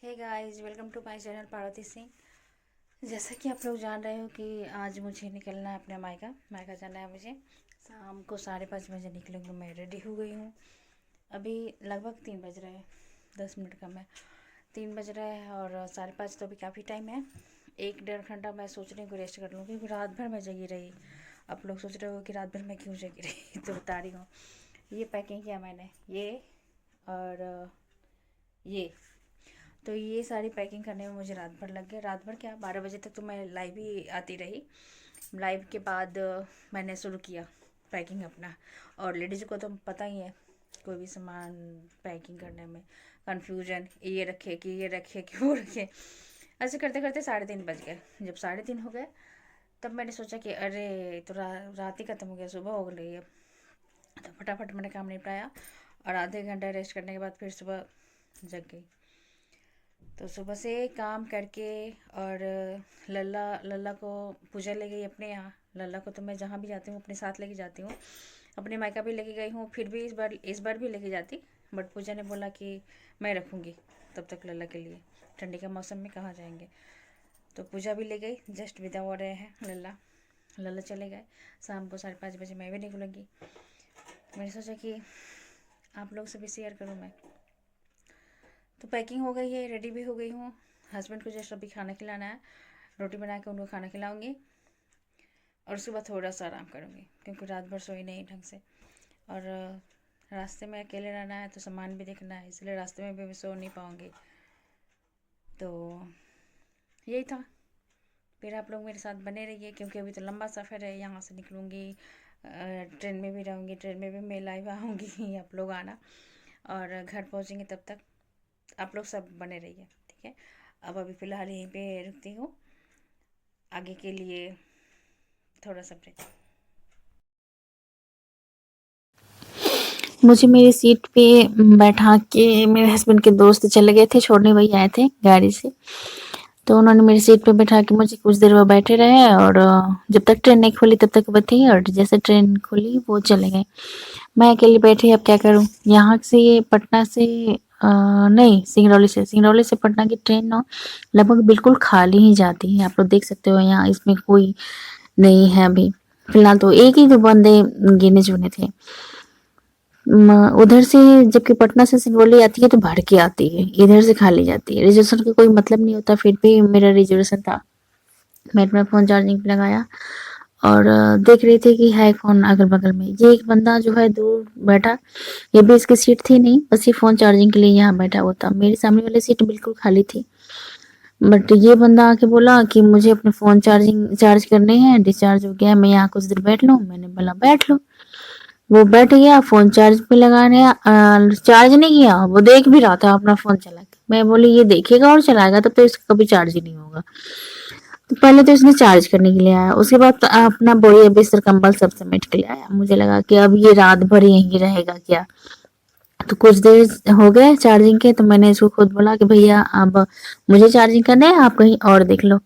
Hey guys, welcome to my channel Parvati Singh. जैसा कि आप लोग जान रहे हो कि आज मुझे निकलना है अपने मायका मायका जाना है मुझे। शाम को 5:30 बजे निकलूँगी। मैं रेडी हो गई हूँ। अभी लगभग 3 बज रहे हैं, 10 मिनट कम है। 3 बज रहे हैं और 5:30 तो अभी काफ़ी टाइम है। 1-1.5 घंटा मैं सोच रही हूँ कि रेस्ट कर लूँ, क्योंकि रात भर मैं जगी रही। आप लोग सोच रहे हो कि रात भर मैं क्यों जगी रही तो बता रही हूँ। ये पैकिंग किया मैंने, ये और ये तो ये सारी पैकिंग करने में मुझे रात भर लग गया। रात भर क्या, 12 बजे तक तो मैं लाइव ही आती रही। लाइव के बाद मैंने शुरू किया पैकिंग अपना। और लेडीज़ को तो पता ही है, कोई भी सामान पैकिंग करने में कन्फ्यूजन, ये रखे कि ये रखे कि वो रखे। ऐसे करते करते 3:30 बज गए। जब 3:30 हो गए तब मैंने सोचा कि अरे तो रात ही ख़त्म हो गया, सुबह हो गई है। तो फटाफट मैंने काम निपटाया और आधे घंटे रेस्ट करने के बाद फिर सुबह जग गई। तो सुबह से काम करके और लल्ला लल्ला को पूजा ले गई अपने यहाँ। लल्ला को तो मैं जहाँ भी जाती हूँ अपने साथ लेके जाती हूँ। अपने मायका भी लेके गई हूँ, फिर भी इस बार भी लेके जाती, बट पूजा ने बोला कि मैं रखूँगी तब तक लल्ला के लिए। ठंडी का मौसम में कहाँ जाएंगे। तो पूजा भी ले गई, जस्ट विदा हो रहे हैं लल्ला। लल्ला चले गए। शाम को 5:30 बजे मैं भी निकलूँगी। मैंने सोचा कि आप लोग से भी शेयर करूँ मैं। तो पैकिंग हो गई है, रेडी भी हो गई हूँ। हस्बैंड को जस्ट अभी खाना खिलाना है, रोटी बना के उनको खाना खिलाऊंगी और उसके बाद थोड़ा सा आराम करूँगी, क्योंकि रात भर सोई नहीं ढंग से। और रास्ते में अकेले रहना है तो सामान भी देखना है, इसलिए रास्ते में भी मैं सो नहीं पाऊँगी। तो यही था। फिर आप लोग मेरे साथ बने रहिए, क्योंकि अभी तो लंबा सफ़र है। यहाँ से निकलूँगी, ट्रेन में भी रहूँगी, ट्रेन में भी मैं लाइव आऊँगी आप लोग आना। और घर पहुँचेंगे तब तक आप लोग सब बने रहिए, ठीक है। अब अभी फ़िलहाल यहीं पे रुकती हूँ, आगे के लिए थोड़ा सा ब्रेक। मुझे मेरी सीट पे बैठा के मेरे हस्बैंड के दोस्त चले गए थे, छोड़ने वही आए थे गाड़ी से। तो उन्होंने मेरी सीट पे बैठा के मुझे कुछ देर वो बैठे रहे और जब तक ट्रेन नहीं खुली तब तक वो थी, और जैसे ट्रेन खुली वो चले गए। मैं अकेली बैठी, अब क्या करूं। यहाँ से पटना से नहीं, सिंगरौली से पटना की ट्रेन ना लगभग बिल्कुल खाली ही जाती है। आप लोग देख सकते हो यहाँ इसमें कोई नहीं है अभी। फिलहाल तो एक ही दो बंदे गिने चुने थे। उधर से जबकि पटना से सिंगरौली आती है तो भर के आती है, इधर से खाली जाती है। रिजर्वेशन का कोई मतलब नहीं होता, फिर भी मेरा रिजर्वेशन था। मैं अपना फ़ोन चार्जिंग पे लगाया और देख रही थी कि है कौन अगल बगल में। ये एक बंदा जो है दूर बैठा, ये भी इसकी सीट थी नहीं, बस ये फ़ोन चार्जिंग के लिए यहाँ बैठा हुआ था। मेरी सामने वाली सीट बिल्कुल खाली थी, बट ये बंदा आके बोला कि मुझे अपने फ़ोन चार्ज करने हैं, डिस्चार्ज हो गया है, मैं यहाँ कुछ देर बैठ लूँ। मैंने बोला बैठ लो। वो बैठ गया, फोन चार्ज पे लगाने चार्ज नहीं किया, वो देख भी रहा था अपना फोन चला के। मैं बोली ये देखेगा और चलाएगा तब तो इसका कभी चार्ज ही नहीं होगा। तो पहले तो इसने चार्ज करने के लिए आया, उसके बाद तो अपना बोरी बिस्तर कंबल सब समेट के लिए आया। मुझे लगा कि अब ये रात भर यहीं रहेगा क्या। तो कुछ देर हो गए चार्जिंग के, तो मैंने इसको खुद बोला कि भैया अब मुझे चार्जिंग करना है, आप कहीं और देख लो।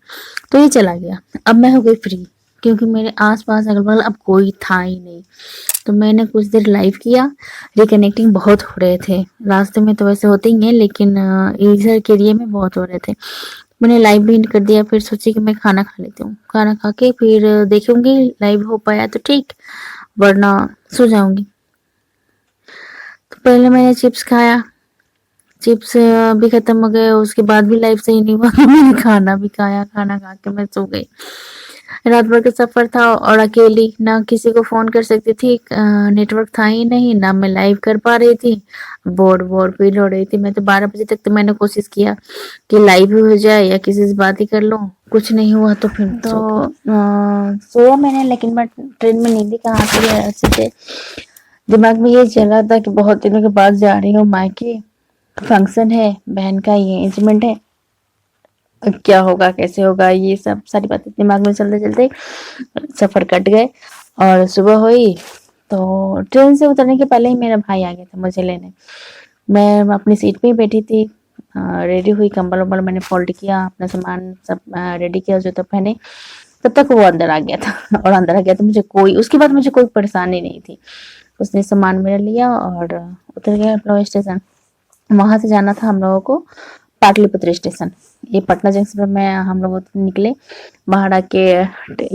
तो ये चला गया। अब मैं हो गई फ्री, क्योंकि मेरे आसपास अगल बगल अब कोई था ही नहीं। तो मैंने कुछ देर लाइव किया। रिकनेक्टिंग बहुत हो रहे थे, रास्ते में तो वैसे होते ही हैं, लेकिन इधर के एरिया में बहुत हो रहे थे। मैंने लाइव भी कर दिया, फिर सोची कि मैं खाना खा लेती हूँ। खाना खा के फिर देखूंगी, लाइव हो पाया तो ठीक, वरना सो जाऊंगी। तो पहले मैंने चिप्स खाया, चिप्स भी खत्म हो गए, उसके बाद भी लाइफ सही नहीं हुआ। मैंने खाना भी खाया, खाना खा के मैं सो गई। रात भर का सफर था और अकेली, ना किसी को फोन कर सकती थी, नेटवर्क था ही नहीं, ना मैं लाइव कर पा रही थी। बोर बोर फील हो रही थी। मैं तो 12 बजे तक तो मैंने कोशिश किया कि लाइव ही हो जाए या किसी से बात ही कर लूं, कुछ नहीं हुआ तो फिर तो सोया मैंने, लेकिन मैं ट्रेन में नींद कहाँ आती है। ऐसे थे दिमाग में ये चल रहा था कि बहुत दिनों के बाद जा रही हूँ मायके, फंक्शन है, बहन का ये इंगेजमेंट है, क्या होगा कैसे होगा, ये सब सारी बातें दिमाग में चलते चलते सफर कट गए। और सुबह हुई तो ट्रेन से उतरने के पहले ही मेरा भाई आ गया था मुझे लेने। मैं अपनी सीट पे ही बैठी थी, रेडी हुई, कंबल वम्बल मैंने फोल्ड किया, अपना सामान सब रेडी किया, जूता पहने। तब तक वो अंदर आ गया था और अंदर आ गया तो मुझे कोई, उसके बाद मुझे कोई परेशानी नहीं थी। उसने सामान मेरा लिया और उतर गया अपना स्टेशन। वहां से जाना था हम लोगों को पाटलिपुत्र स्टेशन। ये पटना जंक्शन पर मैं हम लोग निकले। बाहर आके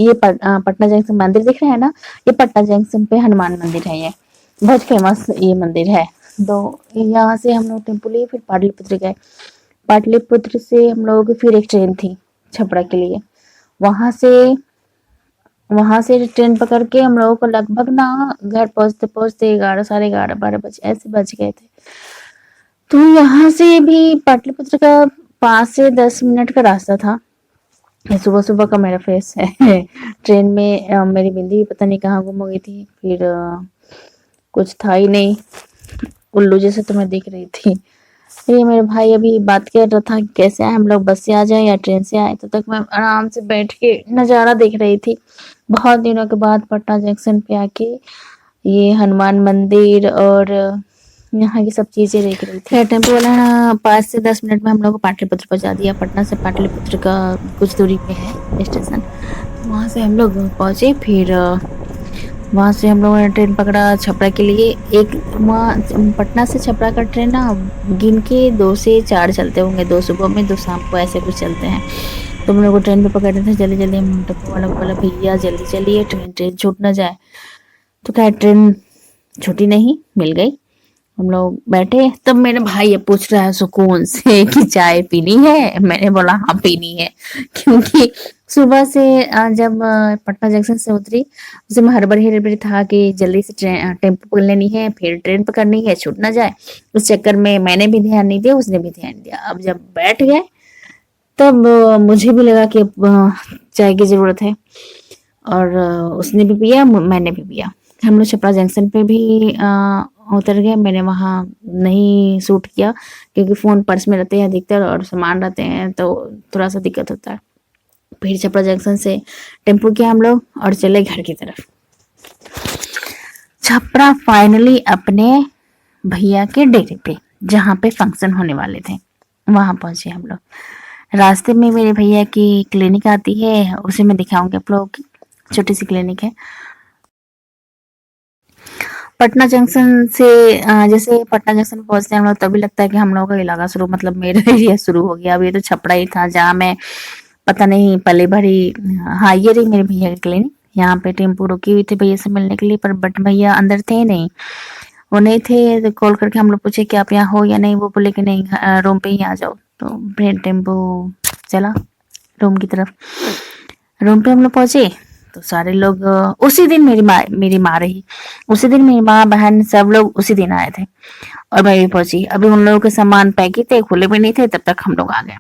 ये पटना जंक्शन मंदिर दिख रहा है ना, ये पटना जंक्शन पे हनुमान मंदिर है। ये बहुत फेमस ये मंदिर है। तो यहाँ से हम लोग टेम्पो लिए, फिर पाटलिपुत्र गए। पाटलिपुत्र से हम लोगों की फिर एक ट्रेन थी छपरा के लिए। वहां से ट्रेन पकड़ के हम लोगों को लगभग ना घर पहुंचते पहुंचते 11, साढ़े 11, 12 बजे ऐसे बज गए थे। तो यहाँ से भी पाटलिपुत्र का 5 से 10 मिनट का रास्ता था। ये सुबह सुबह का मेरा फेस है। ट्रेन में मेरी बिंदी भी पता नहीं कहाँ गुम हो गई थी। फिर कुछ था ही नहीं, उल्लू जैसे तो मैं दिख रही थी। ये मेरे भाई अभी बात कर रहा था कि कैसे आए हम लोग, बस से आ जाए या ट्रेन से आए। तो तक मैं आराम से बैठ के नज़ारा देख रही थी। बहुत दिनों के बाद पटना जंक्शन पे आके ये हनुमान मंदिर और यहाँ की सब चीज़ें देख रही थी। टेम्पो वाला 5 से 10 मिनट में हम लोग को पाटलिपुत्र पहुँचा दिया। पटना से पाटलिपुत्र का कुछ दूरी पे है स्टेशन। वहाँ से हम लोग पहुँचे। फिर वहाँ से हम लोगों ने ट्रेन पकड़ा छपरा के लिए। एक वहाँ पटना से छपरा का ट्रेन ना गिन के 2 से 4 चलते होंगे, 2 सुबह में 2 शाम को ऐसे कुछ चलते हैं। तो हम लोग को ट्रेन पे पकड़ रहे थे जल्दी जल्दी। हम टेम्पो वाला को बोला भैया जल्दी चलिए, ट्रेन छूट ना जाए। तो क्या ट्रेन छूटी नहीं, मिल गई। हम लोग बैठे, तब मेरा भाई ये पूछ रहा है सुकून से कि चाय पीनी है। मैंने बोला हाँ पीनी है, क्योंकि सुबह से जब पटना जंक्शन से उतरी उसे मैं हड़बड़ी था कि जल्दी से टेम्पो पकड़ लेनी है, फिर ट्रेन पकड़नी है, छूट ना जाए। उस चक्कर में मैंने भी ध्यान नहीं दिया, उसने भी ध्यान दिया। अब जब बैठ गए तब मुझे भी लगा कि चाय की जरूरत है, और उसने भी पिया, मैंने भी पिया। हम लोग छपरा जंक्शन पे भी उतर गए। मैंने वहाँ नहीं शूट किया क्योंकि फ़ोन पर्स में रहते हैं अधिकतर और सामान रहते हैं, तो थोड़ा सा दिक्कत होता है। फिर छपरा जंक्शन से टेम्पो किया हम लोग और चले घर की तरफ। छपरा फाइनली अपने भैया के डेरे पे, जहाँ पे फंक्शन होने वाले थे, वहाँ पहुँचे हम लोग। रास्ते में मेरे भैया की क्लिनिक आती है, उसे मैं दिखाऊंगी आप लोगों की। छोटी सी क्लिनिक है। पटना जंक्शन से जैसे पटना जंक्शन पहुंचते हैं हम लोग, तभी लगता है कि हम लोगों का इलाका शुरू, मतलब मेरा एरिया शुरू हो गया। अब ये तो छपरा ही था जहाँ मैं पता नहीं पले भरी। हाँ ये रही मेरे भैया की क्लिनिक। यहाँ पे टेम्पो रुकी हुई थी भैया से मिलने के लिए, पर बट भैया अंदर थे नहीं, वो नहीं थे। तो कॉल करके हम लोग पूछे कि आप यहाँ हो या नहीं, वो बोले कि नहीं रूम पे ही आ जाओ। तो फिर टेम्पो चला रूम की तरफ। रूम पे हम लोग पहुंचे तो सारे लोग उसी दिन मेरी माँ रही, उसी दिन मेरी माँ बहन सब लोग उसी दिन आए थे और मैं भी पहुंची। अभी उन लोगों के सामान पैक ही थे, खुले भी नहीं थे, तब तक हम लोग आ गए।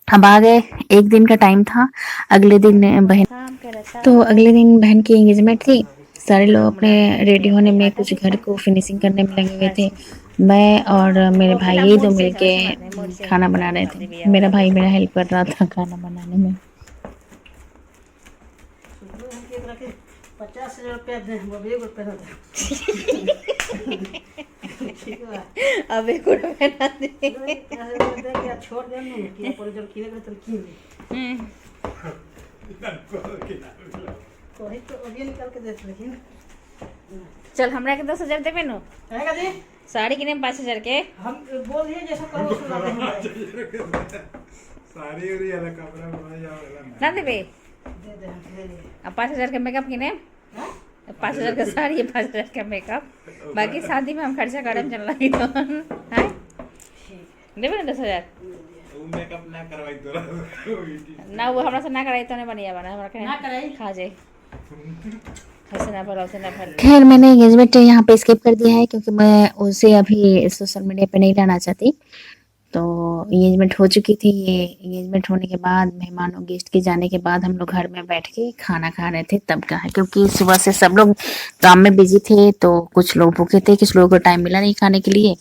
अब आ गए, एक दिन का टाइम था। अगले दिन बहन की एंगेजमेंट थी। सारे लोग अपने रेडी होने में, कुछ घर को फिनिशिंग करने में लगे हुए थे। मैं और मेरे भाई दो मिलके खाना बना रहे थे। मेरा भाई मेरा हेल्प कर रहा था खाना बनाने में। 50,000 रुपया दे, वो भी एगो पहना दे। ठीक है, अब एक और बना दे। दे क्या छोड़ दे ना कि पर जब किने तो किन ले। कोई तो अभी निकाल के दे लेकिन। चल हमरा के 10,000 देबे नो, रहेगा जी। साड़ी किने 5,000 के। हम बोल दिए जैसा कहो सुना देंगे। सारी उरी वाला कपड़ा बना जाओ ना देबे। दे दे ले ले। अब 5,000 का मेकअप किने, 5,000 का साड़ी, 5,000 का मेकअप। बाकी शादी में हम खर्चा करम चल लगी तो हैं, देबे ना 10,000। वो मेकअप ना करवाई तोरा ना वो हमरा से ना कराई तो ने बनिया बना हमरा के ना कराई। खा जाए ऐसे ना भला, ना भला। खैर मैंने एंगेजमेंट यहाँ पे स्किप कर दिया है क्योंकि मैं उसे अभी सोशल मीडिया पे नहीं लाना चाहती। तो एंगेजमेंट हो चुकी थी। ये एंगेजमेंट होने के बाद, मेहमानों गेस्ट के जाने के बाद हम लोग घर में बैठ के खाना खा रहे थे तब का है, क्योंकि सुबह से सब लोग काम में बिजी थे। तो कुछ लोग भूखे थे, कुछ लोगों को टाइम मिला नहीं खाने के लिए।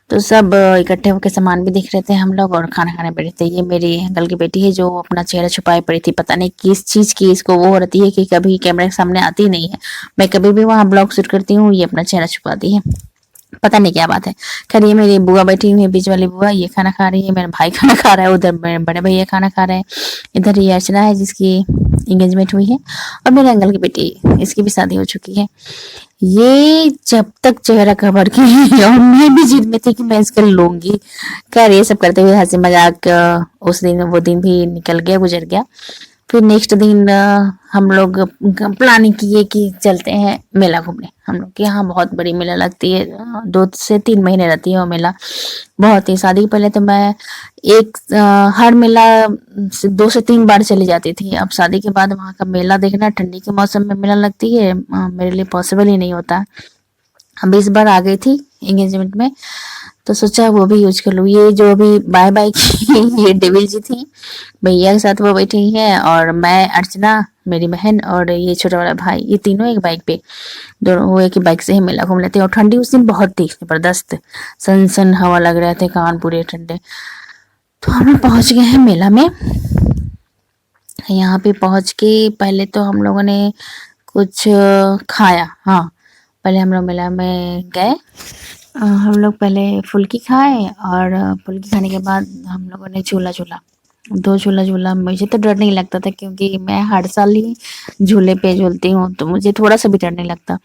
तो सब इकट्ठे होकर सामान भी देख रहे थे हम लोग और खाना खाने बैठे थे। ये मेरी अंकल की बेटी है जो अपना चेहरा छुपाए पड़ी थी, पता नहीं किस चीज़ की इसको वो हो रहती है कि कभी कैमरे के सामने आती नहीं है। मैं कभी भी वहाँ ब्लॉग शूट करती हूँ, ये अपना चेहरा छुपाती है, पता नहीं क्या बात है। खैर ये मेरी बुआ बैठी हुई है, बीच वाली बुआ, ये खाना खा रही है। मेरा भाई खाना खा रहा है, उधर मेरे बड़े भैया खाना खा रहे हैं। इधर ये अर्चना है जिसकी एंगेजमेंट हुई है। और मेरे अंकल की बेटी, इसकी भी शादी हो चुकी है। ये जब तक चेहरा कवर की और मैं भी जिद में थी कि मैं इसको लूंगी। खैर ये सब करते हुए हंसी मजाक उस दिन वो दिन भी निकल गया, गुजर गया। फिर नेक्स्ट दिन हम लोग प्लानिंग किए कि चलते हैं मेला घूमने। हम लोग के यहाँ बहुत बड़ी मेला लगती है, 2 से 3 महीने रहती है वो मेला। बहुत ही, शादी के पहले तो मैं हर मेला 2 से 3 बार चली जाती थी। अब शादी के बाद वहाँ का मेला देखना, ठंडी के मौसम में मेला लगती है, मेरे लिए पॉसिबल ही नहीं होता। अब इस बार आ गई थी एंगेजमेंट में, तो सोचा वो भी यूज कर लूँ। ये जो अभी बाय बाय की ये डेविल जी थी, भैया के साथ वो बैठी है, और मैं, अर्चना, मेरी बहन और ये छोटा वाला भाई, ये तीनों एक बाइक पे, दोनों वो एक ही बाइक से ही मेला घूम लेते हैं। और ठंडी उस दिन बहुत थी, जबरदस्त सन सन हवा लग रहे थे, कान पूरे ठंडे। तो हम लोग पहुंच गए हैं मेला में। यहाँ पे पहुंच के पहले तो हम लोगों ने कुछ खाया। हाँ, पहले हम लोग मेला में गए। हम लोग पहले फुल्की खाए, और फुल्की खाने के बाद हम लोगों ने झूला झूला, 2 झूला झूला। मुझे तो डर नहीं लगता था, क्योंकि मैं हर साल ही झूले पे झूलती हूँ, तो मुझे थोड़ा सा भी डर नहीं लगता।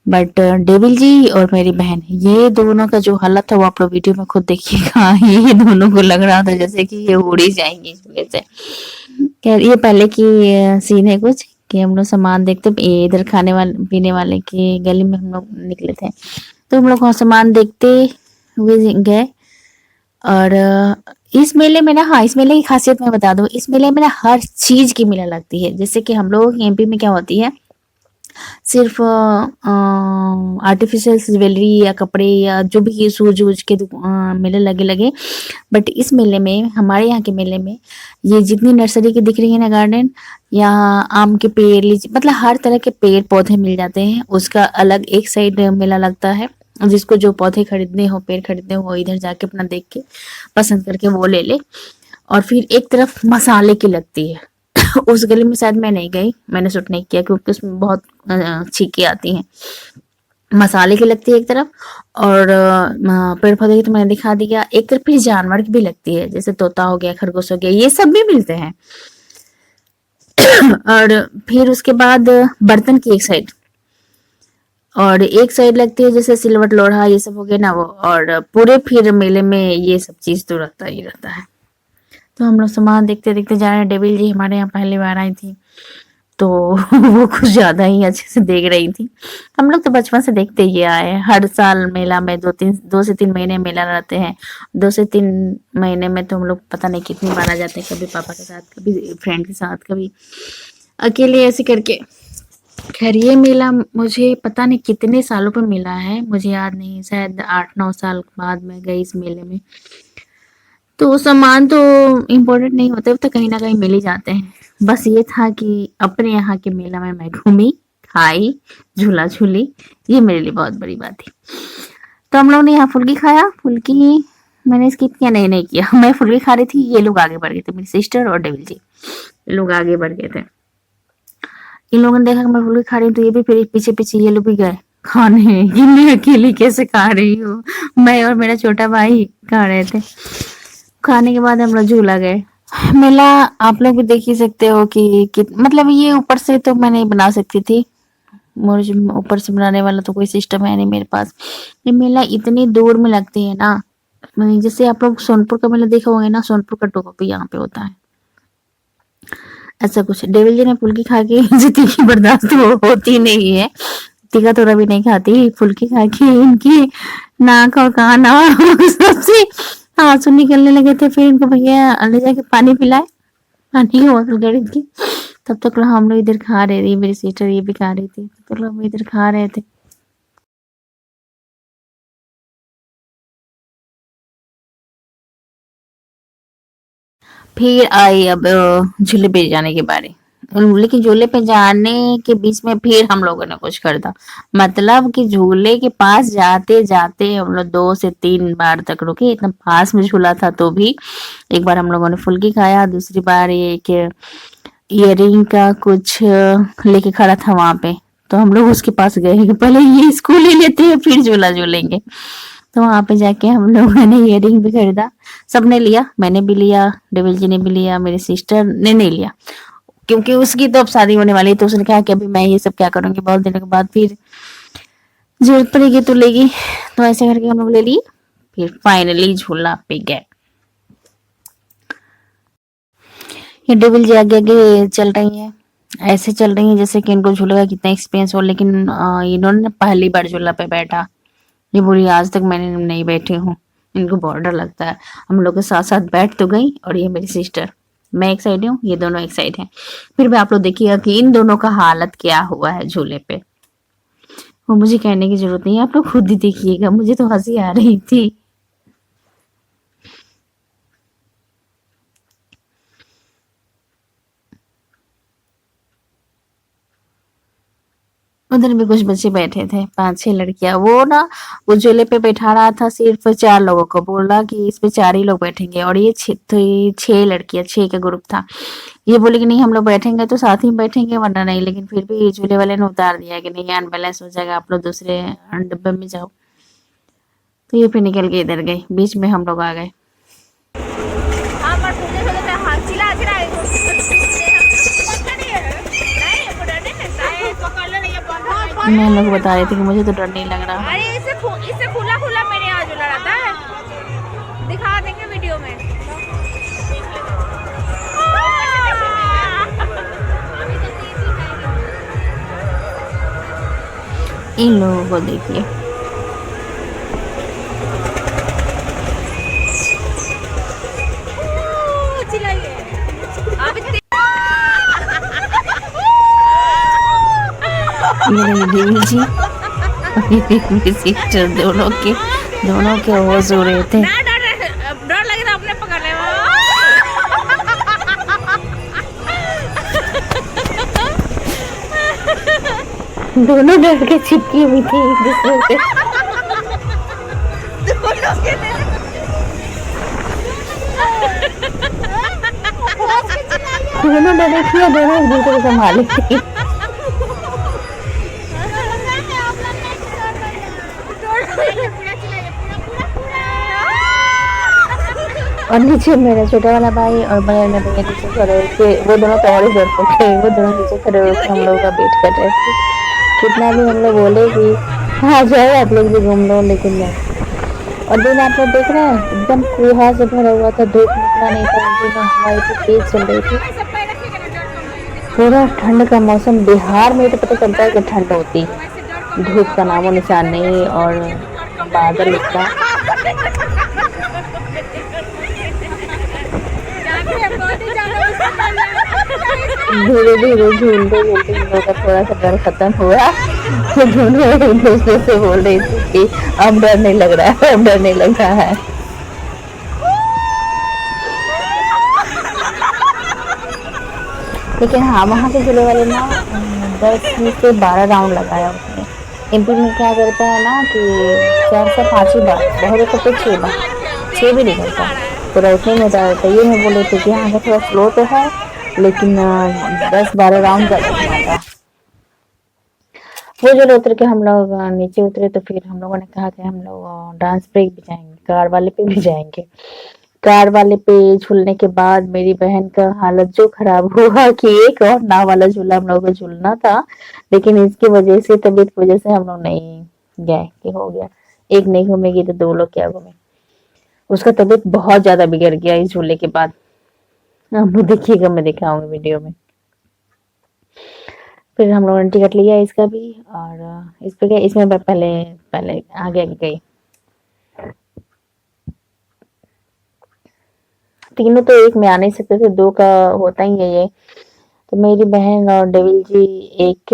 बट डेविल जी और मेरी बहन, ये दोनों का जो हालत था वो आप लोग वीडियो में खुद देखिएगा। ये दोनों को लग रहा था जैसे कि ये उड़ ही जाएंगे झूले से। खैर ये पहले की सीन है कुछ, कि हम लोग सामान देखते, इधर खाने वाले पीने वाले की गली में हम लोग निकले थे, तो हम लोग वहाँ सामान देखते हुए गए। और इस मेले में ना, हाँ, इस मेले की खासियत मैं बता दूं, इस मेले में ना हर चीज की मेला लगती है। जैसे कि हम लोग एमपी में क्या होती है, सिर्फ आर्टिफिशियल ज्वेलरी या कपड़े या जो भी सूज वूज के मेले लगे लगे। बट इस मेले में, हमारे यहाँ के मेले में, ये जितनी नर्सरी की दिख रही है ना गार्डन, यहाँ आम के पेड़, लीची, मतलब हर तरह के पेड़ पौधे मिल जाते हैं। उसका अलग एक साइड मेला लगता है, जिसको जो पौधे खरीदने हो, पेड़ खरीदने हो, इधर जाके अपना देख के पसंद करके वो ले ले। और फिर एक तरफ मसाले की लगती है। उस गली में शायद मैं नहीं गई, मैंने शूट नहीं किया, क्योंकि उसमें बहुत छींके आती हैं। मसाले की लगती है एक तरफ, और पेड़ पौधे की तो मैंने दिखा दिया। एक तरफ फिर जानवर की भी लगती है, जैसे तोता हो गया, खरगोश हो गया, ये सब भी मिलते हैं। और फिर उसके बाद बर्तन की एक साइड, और एक साइड लगती है जैसे सिलवट लोढ़ा, ये सब हो गया ना वो। और पूरे फिर मेले में ये सब चीज तो रहता ही रहता है। तो हम लोग सामान देखते देखते जा रहे हैं। डेविल जी हमारे यहाँ पहली बार आई थी, तो वो कुछ ज्यादा ही अच्छे से देख रही थी। हम लोग तो बचपन से देखते ही आए हैं, हर साल मेला में 2 से 3 महीने मेला रहते हैं। 2 से 3 महीने में तो हम लोग पता नहीं कितनी बार आ जाते हैं, कभी पापा के साथ, कभी फ्रेंड के साथ, कभी अकेले, ऐसे करके। खैर ये मेला मुझे पता नहीं कितने सालों पर मिला है, मुझे याद नहीं, शायद 8-9 साल बाद मैं गई इस मेले में। तो सामान तो इम्पोर्टेंट नहीं होते, तो कहीं ना कहीं मिल ही जाते हैं। बस ये था कि अपने यहाँ के मेला में मैं घूमी, खाई, झूला झूली, ये मेरे लिए बहुत बड़ी बात थी। तो हम लोग ने यहाँ फुल्की खाया। फुल्की मैंने स्किप किया, नहीं किया, मैं फुल्की खा रही थी, ये लोग आगे बढ़ गए थे, मेरी सिस्टर और डेविल जी, ये लोग आगे बढ़ गए थे। इन लोगों ने देखा कि मैं फुल्की खा रही हूँ, तो ये भी फिर पीछे पीछे ये लोग भी गए खाने। कि मैं अकेली कैसे खा रही हूँ, मैं और मेरा छोटा भाई खा रहे थे। खाने के बाद हम लोग झूला गए। मेला आप लोग भी देख ही सकते हो कि मतलब ये ऊपर से तो मैं नहीं बना सकती थी, मुझे ऊपर से बनाने वाला तो कोई सिस्टम है नहीं मेरे पास। ये मेला इतनी दूर में लगती है ना, जैसे आप लोग सोनपुर का मेला देखा होंगे ना, सोनपुर का टोपा भी यहाँ पे होता है, ऐसा कुछ। डेविल जी ने फुल्की खा के मुझे तीखी बर्दाश्त होती नहीं है, तीखा थोड़ा भी नहीं खाती। फुल्की खा के इनकी नाक और कान और सबसे आंसू निकलने लगे थे। फिर इनको भैया ले जाके पानी पिलाए, पानी की बोतल खरीद के। तब तक हम लोग इधर खा रहे थे, मेरी सिस्टर ये भी खा रही थी, तो लोग इधर खा रहे थे। फिर आई अब झूले पे जाने के बारे। लेकिन झूले पे जाने के बीच में फिर हम लोगों ने कुछ कर था, मतलब कि झूले के पास जाते जाते हम लोग 2 से 3 बार तक रुके, इतना पास में झूला था। तो भी एक बार हम लोगों ने फुल्की खाया, दूसरी बार एक इयरिंग का कुछ लेके खड़ा था वहां पे, तो हम लोग उसके पास गए कि पहले ये इसको ले लेते हैं फिर झूला झूलेंगे। तो वहां पे जाके हम लोगों ने इयरिंग भी खरीदा, सबने लिया, मैंने भी लिया, डेविल जी ने भी लिया, मेरी सिस्टर ने नहीं लिया, क्योंकि उसकी तो अब शादी होने वाली है, तो उसने कहा कि अभी मैं ये सब क्या करूंगी, बहुत दिनों के बाद फिर जरूरत पड़ेगी तो लेगी। तो ऐसे करके हम लोग ले लिए, फिर फाइनली झूला पे गए। ये डेविल जी आगे आगे चल रही है, ऐसे चल रही है जैसे कि इनको झूले का कितना एक्सपीरियंस हो, लेकिन इन्होंने पहली बार झूला पे बैठा। ये बोली आज तक मैंने नहीं बैठी हूँ, इनको बहुत डर लगता है। हम लोग के साथ साथ बैठ तो गई, और ये मेरी सिस्टर, मैं एक साइड हूँ, ये दोनों एक साइड हैं। फिर भी आप लोग देखिएगा कि इन दोनों का हालत क्या हुआ है झूले पे। वो मुझे कहने की जरूरत नहीं है, आप लोग खुद ही देखिएगा, मुझे तो हंसी आ रही थी। उधर भी कुछ बच्चे बैठे थे, 5-6 लड़कियां। वो ना वो झूले पे बैठा रहा था सिर्फ 4 लोगों को, बोल रहा कि इस पे 4 ही लोग बैठेंगे, और ये 6 लड़कियां, 6 का ग्रुप था। ये बोले कि नहीं हम लोग बैठेंगे तो साथ ही बैठेंगे, वरना नहीं। लेकिन फिर भी झूले वाले ने उतार दिया कि नहीं अनबैलेंस हो जाएगा, आप लोग दूसरे डब्बे में जाओ। तो ये फिर निकल के इधर गई, बीच में हम लोग आ गए। मैं लोग बता रहे थे कि मुझे तो डर नहीं लग रहा। अरे इसे खुला खुला मेरे यहाँ झूला रहता है, दिखा देंगे वीडियो में। इन लोगों को देखिए, मेरे देवी जी मेरी सिस्टर, दोनों के आवाज हो रहे थे। डर लगे था अपने पकड़ने में। दोनों डर के चिपकी हुई थी एक दूसरे से। दोनों डरे थे, दोनों एक दूसरे को संभाले थी। और नीचे मेरा छोटा वाला भाई और बड़े वाला भैया नीचे खड़े थे, वो दोनों तो और ही डरपोक थे, वो दोनों नीचे खड़े होकर हम लोग का वेट कर रहे थे। कितना भी हम लोग बोले कि हाँ जाओ आप लोग भी घूम लो, लेकिन नहीं। और दिन आप लोग देख रहे हैं एकदम कुहा से भरा हुआ था, धूप निकला नहीं था, दिन हवा इतनी तेज चल रही थी, पूरा ठंड का मौसम। बिहार में तो पता चलता है कि ठंड होती, धूप का नामो निशान नहीं, और बादल इतना। धीरे धीरे झूलते झूलते इन लोगों का थोड़ा सा डर खत्म हुआ, तो दोनों एक दूसरे से बोल रही थी कि अब डर नहीं लग रहा है, अब डर नहीं लग रहा है। लेकिन हाँ वहाँ के झूले वाले ना 10 से 12 राउंड लगाया उसने। एमपी में क्या करता है ना कि 4 से 5 ही बार, बहुत तो 6 बार, 6 भी नहीं करता, पूरा उतने में होता है। ये मैं बोले थे कि यहाँ का थोड़ा स्लो तो है, लेकिन 10-12 राउंड ज़्यादा घुमाता। वो जो उतर के हम लोग नीचे उतरे, तो फिर हम लोगों ने कहा कि हम लोग डांस ब्रेक भी जाएंगे, कार वाले पे भी जाएंगे। कार वाले पे झूलने के बाद मेरी बहन का हालत जो खराब हुआ कि एक और नाव वाला झूला हम लोग को झूलना था, लेकिन इसकी वजह से, तबीयत की वजह से हम लोग नहीं गए। कि हो गया, एक नहीं घूमेगी तो 2 लोग क्या घूमे। उसका तबीयत बहुत ज्यादा बिगड़ गया इस झूले के बाद। आप लोग देखिएगा, मैं दिखाऊंगी वीडियो में। फिर हम लोगों ने टिकट लिया इसका भी, और इस पे गए। इसमें मैं पहले आगे गई। तीनों तो एक में आ नहीं सकते थे, 2 का होता ही है ये। तो मेरी बहन और डेविल जी एक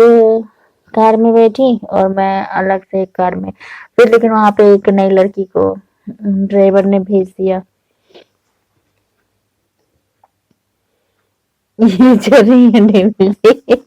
कार में बैठी, और मैं अलग से एक कार में। फिर लेकिन वहां पे एक नई लड़की को ड्राइवर ने भेज दिया। ये चल रही है डेविल जी।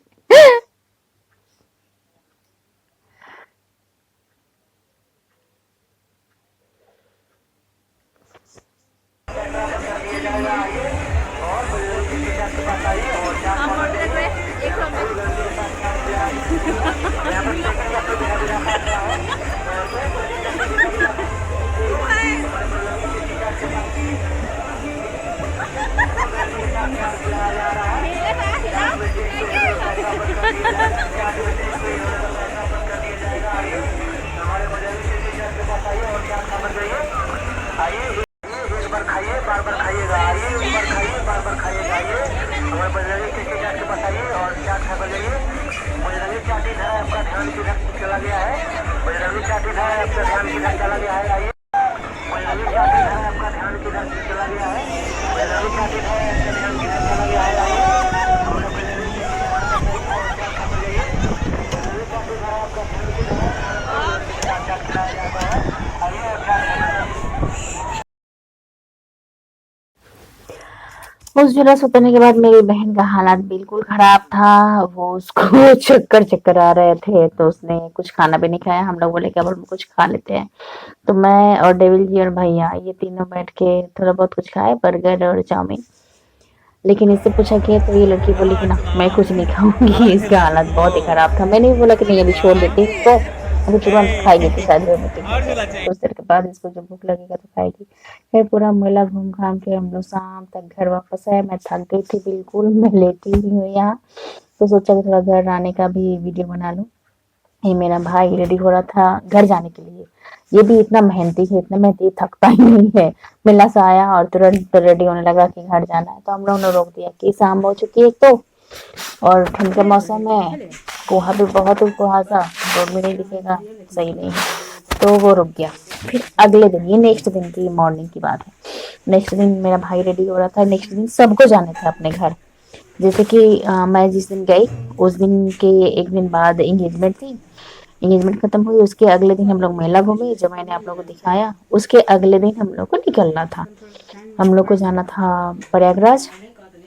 बार खाइएगा, आइए एक बार खाइए, बार खाइएगा, आइए हमारे बजरंगी कृषि चाट के पास आइए और चाट खा कर जाइए। बजरंगी चाट इधर है, आपका ध्यान किधर चला गया है? बजरंगी चाट इधर है, आपका ध्यान किधर चला गया है? आइए बजरंगी चाट इधर है, आपका ध्यान किधर चला गया है? बजरंगी चाट इधर है, आपका ध्यान किधर चला गया है? आइए हमारे बजरंगी कृषि चाट के पास आइए और चाट खा कर जाइए। बजरंगी चाट इधर है, आपका ध्यान किधर है? चाट खिलाया जाता है, आइए और चाट खा कर जाइए। उस जुलूस उतरने के बाद मेरी बहन का हालात बिल्कुल खराब था। वो उसको चक्कर आ रहे थे, तो उसने कुछ खाना भी नहीं खाया। हम लोग बोले कि अब हम कुछ खा लेते हैं, तो मैं और डेविल जी और भैया ये तीनों बैठ के थोड़ा बहुत कुछ खाए, बर्गर और चाउमीन। लेकिन इससे पूछा किया तो ये लड़की बोली कि ना मैं कुछ नहीं खाऊंगी, इसका हालत बहुत ही खराब था। मैंने भी बोला कि नहीं अभी छोड़ देती इसको, अभी तुरंत खाएगी तो शायद कुछ देर के बाद इसको जब भूख लगेगा तो खाएगी। फिर पूरा मेला घूम घाम के हम लोग शाम तक घर वापस आए। मैं थक गई थी बिल्कुल, मैं लेटी हुई हूँ यहाँ, तो सोचा कि थोड़ा घर आने का भी वीडियो बना लूँ। ये मेरा भाई रेडी हो रहा था घर जाने के लिए। ये भी इतना मेहनती है, इतना मेहनती, थकता ही नहीं है। मेला से आया और तुरंत रेडी होने लगा कि घर जाना है। तो हम लोगों ने रोक दिया कि शाम हो चुकी है तो, और ठंड का मौसम है, कोहा भी बहुत है, कुहासा, रोड भी नहीं दिखेगा, सही नहीं है, तो वो रुक गया। फिर अगले दिन, ये नेक्स्ट दिन की मॉर्निंग की बात है, नेक्स्ट दिन मेरा भाई रेडी हो रहा था। नेक्स्ट दिन सबको जाने थे अपने घर। जैसे कि मैं जिस दिन गई उस दिन के एक दिन बाद एंगेजमेंट थी। एंगेजमेंट खत्म हुई, उसके अगले दिन हम लोग मेला घूमे, जो मैंने आप लोगों को दिखाया। उसके अगले दिन हम लोग को निकलना था, हम लोग को जाना था प्रयागराज,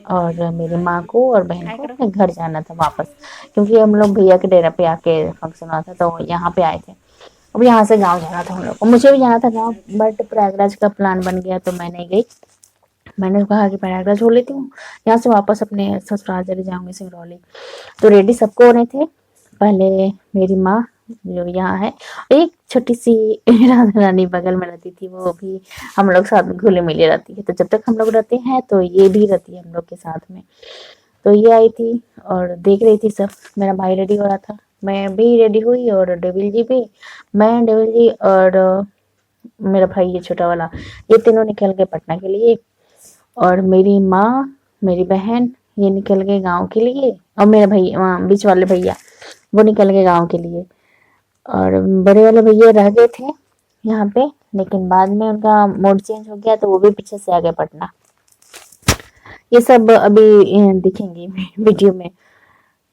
और मेरी माँ को और बहन को अपने घर जाना था वापस, क्योंकि हम लोग भैया के डेरा पे आके फंक्शन हुआ था, तो यहाँ पे आए थे। अब यहाँ से गाँव जाना था हम लोग को, मुझे भी जाना था गाँव, बट प्रयागराज का प्लान बन गया तो मैं नहीं गई। मैंने कहा कि प्रयागराज हो लेती हूँ, यहाँ से वापस अपने ससुराल चले जाऊंगी सिंगरौली। तो रेडी सबको होने थे। पहले मेरी माँ जो यहाँ है, एक छोटी सी राधा रानी बगल में रहती थी, वो भी हम लोग साथ में घुली मिली रहती है। तो जब तक हम लोग रहते हैं तो ये भी रहती है हम लोग के साथ में। तो ये आई थी और देख रही थी सब। मेरा भाई रेडी हो रहा था, मैं भी रेडी हुई, और डेविल जी भी, मैं, डेविल जी और मेरा भाई ये छोटा वाला, ये तीनों निकल गए पटना के लिए। और मेरी माँ, मेरी बहन ये निकल गए गांव के लिए, और मेरा भैया, बीच वाले भैया, वो निकल गए गांव के लिए। और बड़े वाले भैया रह गए थे यहाँ पे, लेकिन बाद में उनका मूड चेंज हो गया तो वो भी पीछे से आ गए पटना। ये सब अभी दिखेंगी वीडियो में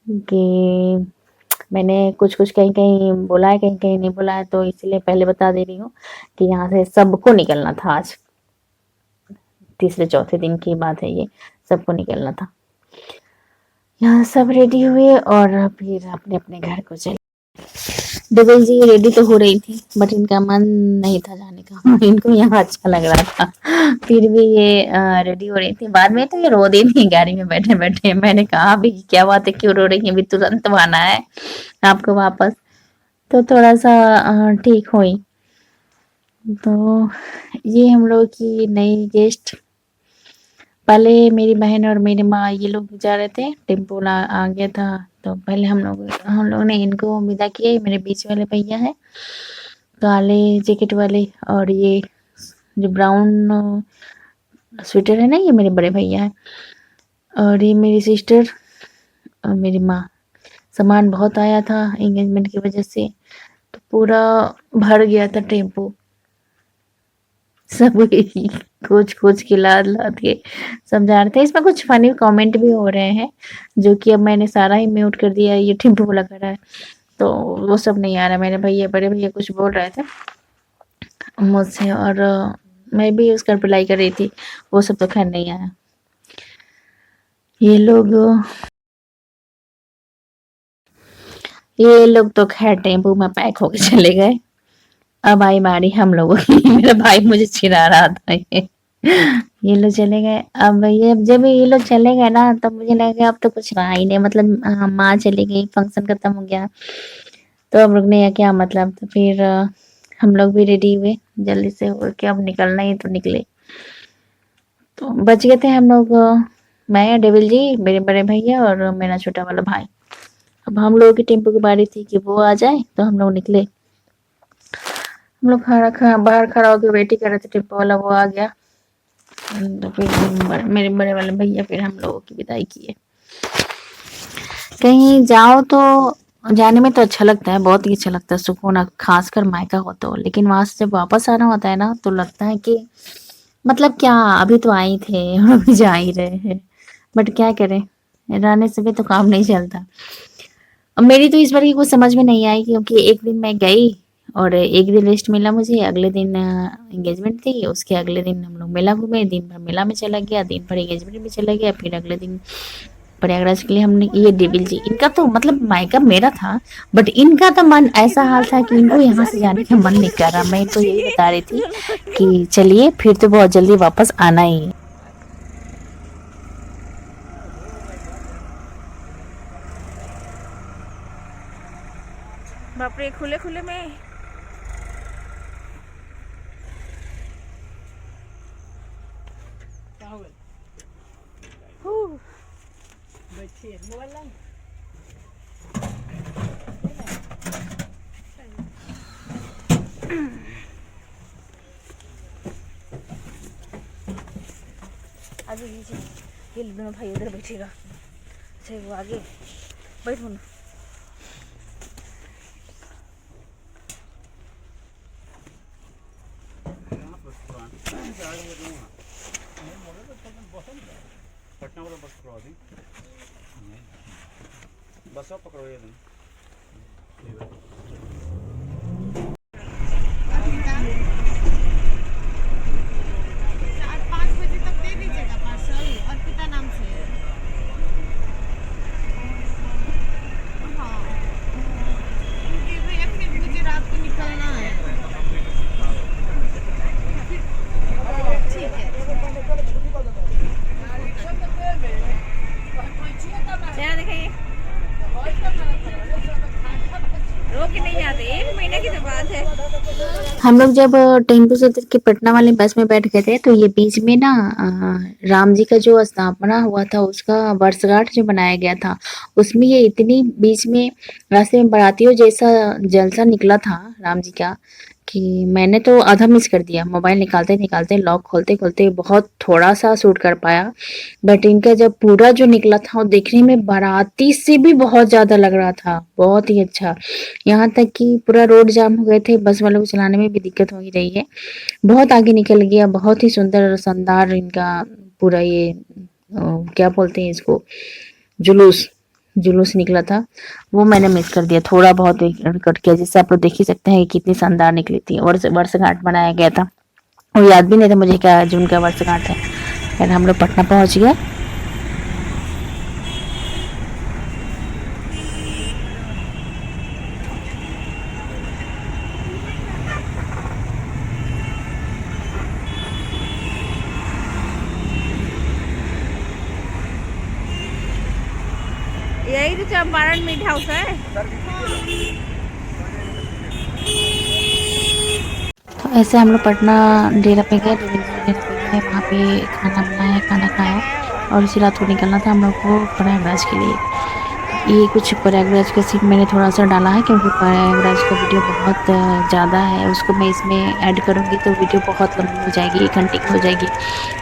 कि मैंने कुछ कुछ कहीं कहीं बोला है, कहीं कहीं नहीं बोला है, तो इसलिए पहले बता दे रही हूँ कि यहाँ से सबको निकलना था आज। तीसरे चौथे दिन की बात है ये, सबको निकलना था। यहाँ सब रेडी हुए और फिर अपने अपने घर को चले। डबल जी रेडी तो हो रही थी, बट इनका मन नहीं था जाने का, इनको यहाँ अच्छा लग रहा था। फिर भी ये रेडी हो रही थी। बाद में तो ये रो दी थी गाड़ी में बैठे बैठे। मैंने कहा अभी क्या बात है, क्यों रो रही है, अभी तुरंत आना है आपको वापस। तो थोड़ा सा ठीक हुई। तो ये हम लोग की नई गेस्ट। पहले मेरी बहन और मेरी माँ ये लोग जा रहे थे, टेम्पो आ गया था, तो पहले हम लोग ने इनको विदा किया। मेरे बीच वाले भैया है, काले जैकेट वाले, और ये जो ब्राउन स्वेटर है ना, ये मेरे बड़े भैया है, और ये मेरी सिस्टर और मेरी माँ। सामान बहुत आया था एंगेजमेंट की वजह से, तो पूरा भर गया था टेम्पो। सब खोज खोज के लाद लाद के सब जा रहे थे। इसमें कुछ फनी कमेंट भी हो रहे हैं, जो कि अब मैंने सारा ही म्यूट कर दिया। ये टेम्पो वाला खड़ा है तो वो सब नहीं आ रहा। मेरे भैया, बड़े भैया कुछ बोल रहे थे मुझसे, और मैं भी उसका रिप्लाई कर रही थी, वो सब तो खैर नहीं आया। ये लोग तो खैर टेम्पो में पैक होके चले गए। अब आई बारी हम लोगों की। मेरा भाई मुझे चिढ़ा रहा था, ये लोग चले गए। अब ये जब ये लोग चले गए ना, तब मुझे लगा अब तो कुछ रहा ही नहीं, मतलब माँ चली गई, फंक्शन खत्म हो गया, तो अब रुकने का क्या मतलब। तो फिर हम लोग भी रेडी हुए जल्दी से, हो के अब निकलना ही, तो निकले। तो बच गए थे हम लोग, मैं, डेविल जी, मेरे बड़े भैया और मेरा छोटा वाला भाई। अब हम लोगों की टेम्पो की बारी थी कि वो आ जाए, तो हम लोग निकले। हम लोग बाहर खड़ा होकर वेट कर रहे थे, टेम्पो वाला वो आ गया। तो फिर मेरे बड़े वाले भैया फिर हम लोगों की विदाई किए। कहीं जाओ तो जाने में तो अच्छा लगता है, बहुत ही अच्छा लगता है, सुकून, खासकर मायका हो तो। लेकिन वहां से जब वापस आना होता है ना तो लगता है कि मतलब क्या, अभी तो आई थे और अभी जा ही रहे हैं। बट क्या करें, रहने से भी तो काम नहीं चलता। और मेरी तो इस बार की कुछ समझ में नहीं आई, क्योंकि एक दिन मैं गई और एक दिन रेस्ट मिला मुझे, अगले दिन एंगेजमेंट थी, उसके अगले दिन हम लोग मेला घूमे, दिन भर मेला में चला गया, दिन भर एंगेजमेंट में चला गया, फिर अगले दिन प्रयागराज के लिए हमने ये डेविल जी, इनका तो मतलब मायका मेरा था, बट इनका तो मन ऐसा हाल था कि इनको यहाँ से जाने का मन नहीं कर रहा। मैं तो यही बता रही थी कि चलिए फिर तो बहुत जल्दी वापस आना ही है। बाप रे, खुले खुले में क्या हो गया? हूँ। बैठिए, मोबाइल लाए? आगे नीचे ये दोनों भाई उधर बैठेगा। अच्छा वो आगे बैठो ना। पटना वाला बस पकड़वा दी, बस आप पकड़वाइए तुम। चेहरा दिखाइए। रोक के नहीं जाते, 1 महीने की तो बात है। हम लोग जब टेम्पू से उतर के पटना वाली बस में बैठ गए थे तो ये बीच में ना राम जी का जो स्थापना हुआ था उसका वर्षगांठ जो बनाया गया था, उसमें ये इतनी बीच में रास्ते में बारातियों जैसा जलसा निकला था राम जी का कि मैंने तो आधा मिस कर दिया। मोबाइल निकालते निकालते, लॉक खोलते खोलते बहुत थोड़ा सा शूट कर पाया। बट इनका जब पूरा जो निकला था वो देखने में बाराती से भी बहुत ज्यादा लग रहा था, बहुत ही अच्छा। यहाँ तक कि पूरा रोड जाम हो गए थे, बस वालों को चलाने में भी दिक्कत हो ही रही है। बहुत आगे निकल गया, बहुत ही सुंदर और शानदार इनका पूरा ये क्या बोलते हैं इसको, जुलूस जुलूस निकला था, वो मैंने मिस कर दिया। थोड़ा बहुत कट किया, जिससे आप लोग देख ही सकते हैं कि कितनी शानदार निकली थी। और वर्षगांठ बनाया गया था, और याद भी नहीं था मुझे क्या जून का वर्षगांठ है। फिर हम लोग पटना पहुंच गए। यही तो चंपारण मीट हाउस है। तो ऐसे हम लोग पटना डेरा पे गए, वहाँ पे खाना बनाया, खाना खाया, और उसी रात को निकलना था हम लोग को प्रयागराज के लिए। ये कुछ प्रयागराज का सीन मैंने थोड़ा सा डाला है, क्योंकि प्रयागराज का वीडियो बहुत ज़्यादा है, उसको मैं इसमें ऐड करूँगी तो वीडियो बहुत लंबी हो जाएगी, 1 घंटे की हो जाएगी।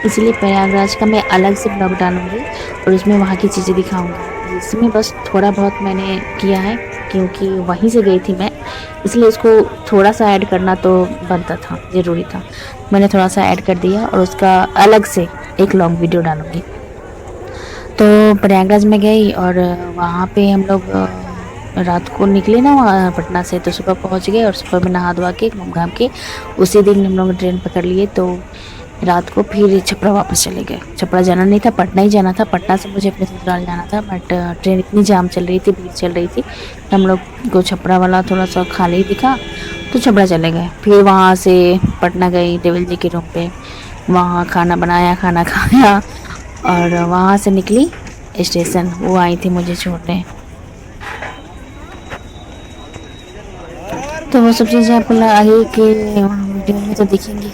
इसलिए प्रयागराज का मैं अलग से ब्लॉग डालूँगी और उसमें वहाँ की चीज़ें दिखाऊँगी। इसमें बस थोड़ा बहुत मैंने किया है, क्योंकि वहीं से गई थी मैं, इसलिए उसको थोड़ा सा ऐड करना तो बनता था, ज़रूरी था। मैंने थोड़ा सा ऐड कर दिया और उसका अलग से एक लॉन्ग वीडियो डालूँगी। तो प्रयागराज में गई और वहाँ पे हम लोग रात को निकले ना वहाँ पटना से, तो सुबह पहुँच गए और सुबह में नहा धोवा के घूम घाम के उसी दिन हम लोग ट्रेन पकड़ लिए। तो रात को फिर छपरा वापस चले गए। छपरा जाना नहीं था, पटना ही जाना था। पटना से मुझे अपने ससुराल जाना था, बट ट्रेन इतनी जाम चल रही थी, भीड़ चल रही थी, तो हम लोग को छपरा वाला थोड़ा सा खाली दिखा तो छपरा चले गए। फिर वहाँ से पटना गई देवल जी के रूम पे, वहाँ खाना बनाया, खाना खाया और वहाँ से निकली स्टेशन। वो आई थी मुझे छोड़ने। तो वो सब चीज़ें आपको आगे के वीडियो में तो दिखेंगी।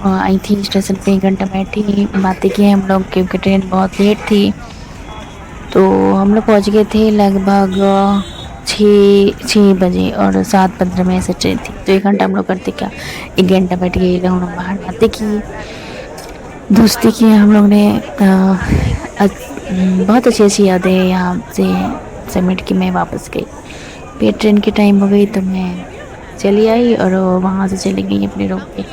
आई थी स्टेशन पे, 1 घंटा बैठी, बातें की हम लोग, क्योंकि ट्रेन बहुत लेट थी। तो हम लोग पहुँच गए थे लगभग 6 बजे और 7:15 में ऐसे ट्रेन थी। तो 1 घंटा हम लोग करते क्या, 1 घंटा बैठ गए, बाहर बातें की। दोस्ती की हम लोग ने बहुत अच्छी अच्छी यादें यहाँ से समेट के मैं वापस गई। फिर ट्रेन की टाइम हो गई तो मैं चली आई और वहाँ से चली गई अपने रूम पे।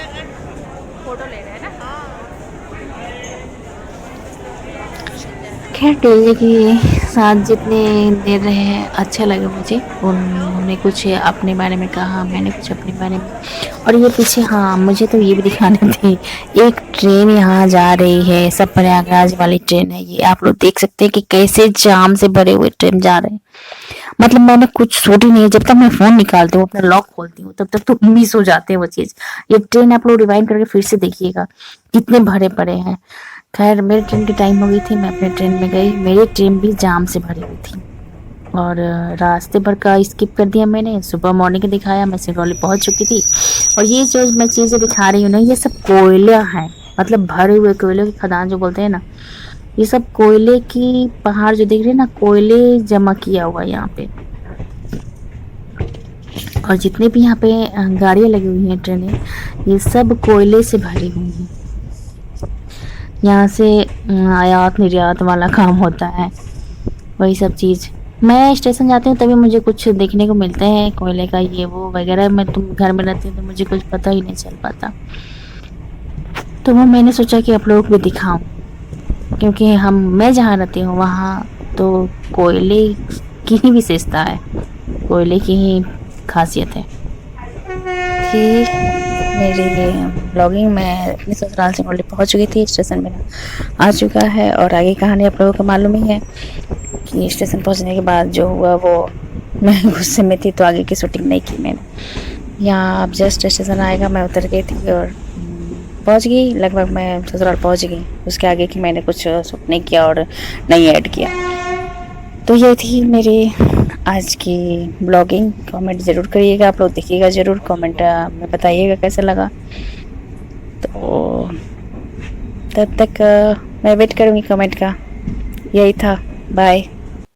खैर डीजे के साथ जितने देर रहे अच्छा लगा मुझे। उन्होंने कुछ अपने बारे में कहा, मैंने कुछ अपने बारे में। और ये पीछे हाँ मुझे तो ये भी दिखाने थी, एक ट्रेन यहाँ जा रही है, सब प्रयागराज वाली ट्रेन है ये। आप लोग देख सकते हैं कि कैसे जाम से भरे हुए ट्रेन जा रहे हैं। मतलब मैंने कुछ सोची नहीं, जब तक मैं फ़ोन निकालती हूँ अपना लॉक खोलती हूँ तब तक तो मिस हो जाते हैं वो चीज़। ये ट्रेन आप लोग रिवाइंड करके फिर से देखिएगा कितने भरे पड़े हैं। खैर मेरी ट्रेन की टाइम हो गई थी, मैं अपने ट्रेन में गई। मेरी ट्रेन भी जाम से भरी हुई थी और रास्ते भर का स्किप कर दिया मैंने। सुबह मॉर्निंग दिखाया, मैं सिंगरौली पहुंच चुकी थी। और ये जो मैं चीज़ें दिखा रही हूँ ना, ये सब कोयला है, मतलब भरे हुए कोयले की खदान जो बोलते हैं ना, ये सब कोयले की पहाड़ जो दिख रहे हैं ना, कोयले जमा किया हुआ है यहाँ पे। और जितने भी यहाँ पे गाड़ियाँ लगी हुई हैं, ट्रेनें, ये सब कोयले से भरी हुई हैं। यहाँ से आयात निर्यात वाला काम होता है, वही सब चीज़। मैं स्टेशन जाती हूँ तभी मुझे कुछ देखने को मिलते हैं कोयले का ये वो वगैरह। मैं तुम घर में रहती हूँ तो मुझे कुछ पता ही नहीं चल पाता। तो वो मैंने सोचा कि आप लोगों को भी दिखाऊं, क्योंकि मैं जहाँ रहती हूँ वहाँ तो कोयले की ही विशेषता है, कोयले की ही खासियत है। ठीक, मेरी ये ब्लॉगिंग मैं अपने ससुराल से ऑलरेडी पहुँच चुकी थी, स्टेशन मेरा आ चुका है। और आगे कहानी आप लोगों को मालूम ही है कि स्टेशन पहुँचने के बाद जो हुआ वो मैं गुस्से में थी तो आगे की शूटिंग नहीं की मैंने। यहाँ अब जस्ट स्टेशन आएगा, मैं उतर गई थी और पहुँच गई, लगभग मैं ससुराल पहुँच गई। उसके आगे की मैंने कुछ शूट नहीं किया और नहीं ऐड किया। तो ये थी मेरी आज की ब्लॉगिंग। कमेंट ज़रूर करिएगा, आप लोग देखिएगा ज़रूर, कमेंट में बताइएगा कैसा लगा। तो तब तक मैं वेट करूँगी कमेंट का। यही था, बाय।